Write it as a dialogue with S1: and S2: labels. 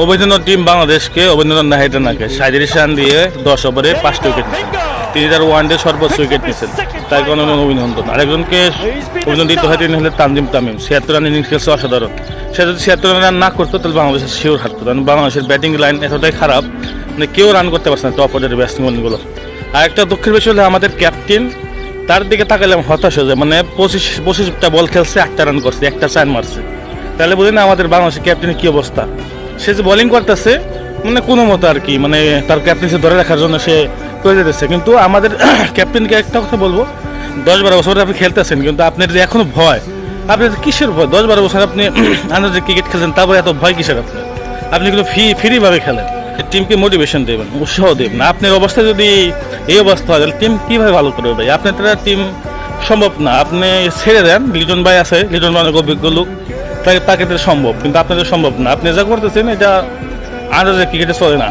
S1: অভিনন্দন টিম বাংলাদেশকে অভিনন্দন নাহিটানাকে 37 রান দিয়ে 10 ওভারে 5টা উইকেট নিয়েছেন। তিনি তার ওয়ানডে সর্বোচ্চ উইকেট নিয়েছেন, তাই কোনো অভিনন্দন। আরেকজনকে অভিনন্দন দিতে হয়, তিনি হলেন তানজিম তামিম। 76 রান ইনিংস খেলছে অসাধারণ। সে যদি 76 রান না করতো তাহলে বাংলাদেশের শিওর হারতো, কারণ বাংলাদেশের ব্যাটিং লাইন এতটাই খারাপ, মানে কেউ রান করতে পারছে না টপ অর্ডারের ব্যাটসম্যানগুলো। আর একটা দুঃখের বিষয় হলে আমাদের ক্যাপ্টেন, তার দিকে তাকালে হতাশ হয়ে যায়। মানে 25টা বল খেলছে, 8টা রান করছে, 1টা 4 মারছে। তাহলে বুঝি না আমাদের বাংলাদেশের ক্যাপ্টেনের কী অবস্থা। সে যে বোলিং করতেছে মানে কোনো মতো আর কি, মানে তার ক্যাপ্টেন্সি ধরে রাখার জন্য সে করে যেতেছে। কিন্তু আমাদের ক্যাপ্টেনকে একটা কথা বলবো, 10-12 বছর আপনি খেলতেছেন, কিন্তু আপনার যে এখনো ভয়, আপনার কিসের ভয়? 10-12 বছর আপনি আন্তর্জাতিক ক্রিকেট খেলছেন, তারপরে এত ভয় কিসের আপনার? আপনি কিন্তু ফ্রিভাবে খেলেন, টিমকে মোটিভেশন দেবেন, উৎসাহ দেবেন। আপনার অবস্থা যদি এই অবস্থা হয় তাহলে টিম কীভাবে ভালো করবে ভাই? আপনার তারা টিম সম্ভব না। আপনি ছেড়ে দেন, লিটন ভাই আছে, লিটন ভাই অনেক অভিজ্ঞ লোক, তাকে তো সম্ভব, কিন্তু আপনাদের সম্ভব না। আপনি যা করতেছেন এটা আন্তর্জাতিক ক্রিকেটে চলে না।